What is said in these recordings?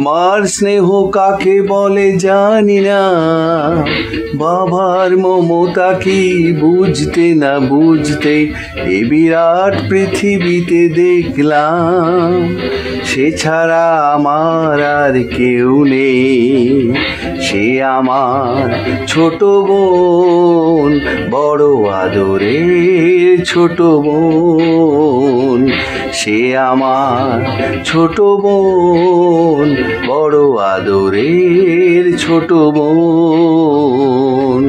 মার স্নেহ কাকে বলে জানি না, বাবার মমতা কি বুঝতে না বুঝতে এ বিরাট পৃথিবীতে দেখলাম, সে ছাড়া আমার আর কেউ নেই। সে আমার ছোট বোন, বড় আদরের ছোট বোন। সে আমার ছোট বোন, বড় আদরের ছোট বোন।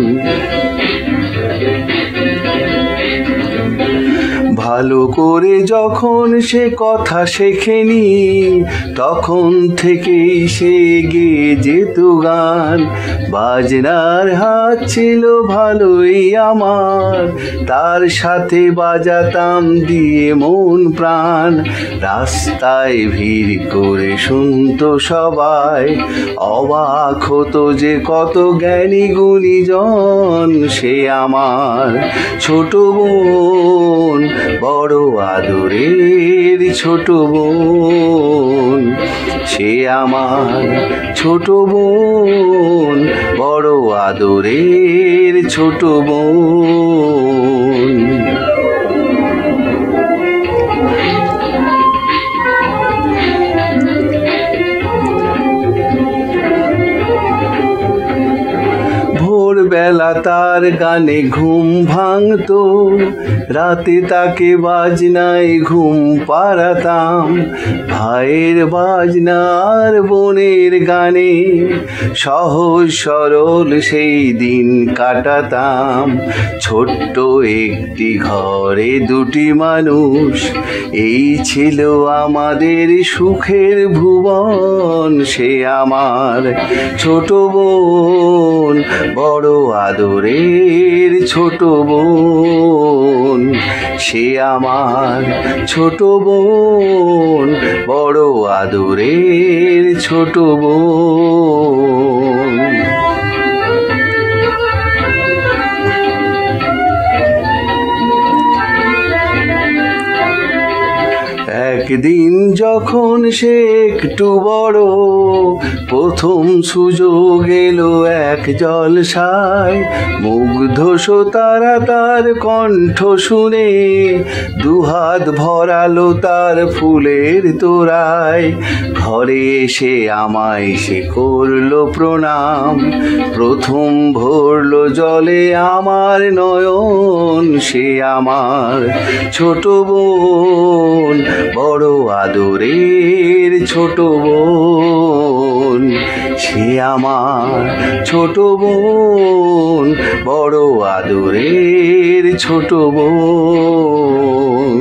ভালো করে যখন সে কথা শেখেনি, তখন থেকেই সে গেয়ে যেত গান। বাজনার হাত ছিল ভালোই আমার, তার সাথে বাজাতাম দিয়ে মন প্রাণ। রাস্তায় ভিড় করে শুনতো সবাই, অবাক হতো যে কত জ্ঞানী গুণীজন। সে আমার ছোট বোন, বড় আদরের ছোট বোন। সে আমার ছোট বোন, বড় আদরের ছোট বোন। ভোরবেলা তার গানে ঘুম ভাঙতো, রাতে তাকে বাজনায় ঘুম পাড়াতাম। ভাইয়ের বাজনার বোনের গানে সহজ সরল সেই দিন কাটাতাম। ছোট্ট একটি ঘরে দুটি মানুষ, এই ছিল আমাদের সুখের ভুবন। সে আমার ছোট বোন, বড় আদরের ছোট বোন। সে আমার ছোট বোন, বড় আদরের ছোট বোন। একদিন যখন সে একটু বড়, প্রথম সুযোগ এলো এক জলসায়। মুগ্ধ শ্রোতারা তার কণ্ঠ শুনে দুহাত ভরালো তার ফুলের তোড়ায়। ঘরে এসে আমায় সে করলো প্রণাম, প্রথম ভরলো জলে আমার নয়ন। সে আমার ছোট বোন, বড় আদরের ছোট বোন। সে আমার ছোট বোন, বড় আদরের ছোট বোন।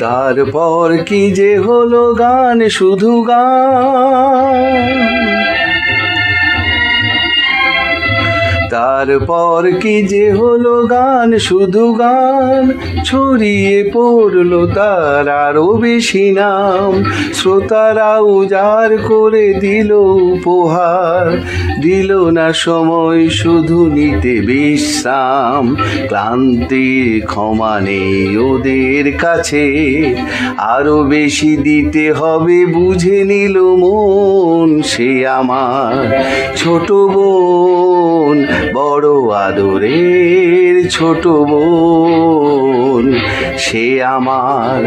তারপর কি যে হলো গান, শুধু গান। তারপর কি যে হলো গান, শুধু গান। ছড়িয়ে পড়লো তার আরো বেশি নাম। শ্রোতারা উজাড় করে দিল উপহার, দিল না সময় শুধু নিতে বিশ্রাম। ক্লান্তির ক্ষমা নেই ওদের কাছে, আরো বেশি দিতে হবে বুঝে নিল মন। সে আমার ছোট বোন, বড় আদরের ছোট বোন। সে আমার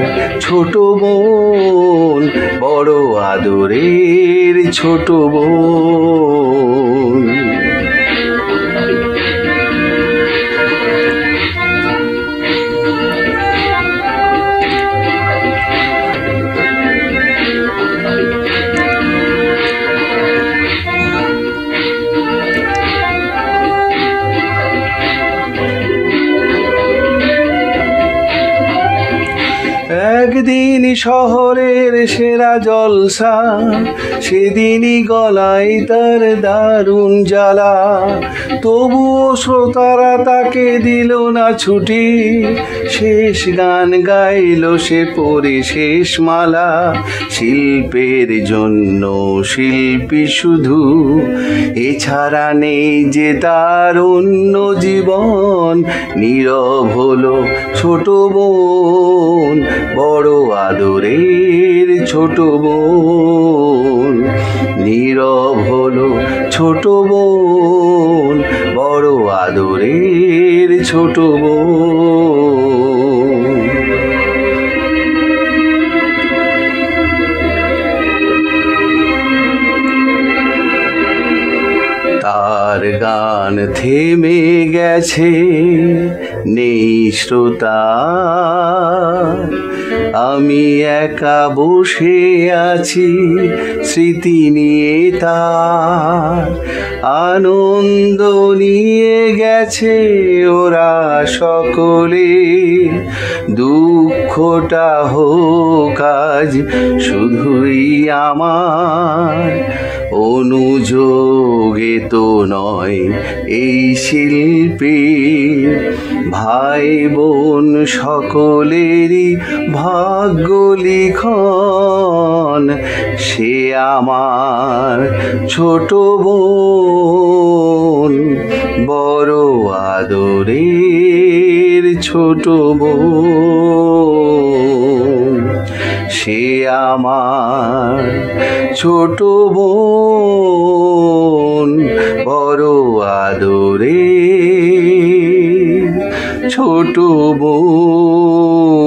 ছোট বোন, বড় আদরের ছোট বোন। একদিন শহরের সেরা জলসা, সেদিনই গলায় তার দারুণ জ্বালা। তবুও শ্রোতারা তাকে দিল না ছুটি, শেষ গান গাইল সে পরে শেষ মালা। শিল্পের জন্য শিল্পী শুধু, এছাড়া নেই যে তার অন্য জীবন। নীরব হলো ছোট বোন, বড় আদরের ছোট বোন। নীরব হলো ছোট বোন, বড় আদরের ছোট বোন। তার গান থেমে গেছে, নেই শ্রোতা, আমি একা বসে আছি স্মৃতি নিয়ে তার। আনন্দ নিয়ে গেছে ওরা সকলে, দুঃখটা হোক আজ শুধুই আমার। অনুযোগে তো নয় এই শিল্পী, ভাই বোন সকলেরই ভাগ্য লিখন। সে আমার ছোট বোন, বড় আদরের ছোট বোন। সে আমার ছোট বোন, বড় আদরের ছোট বোন।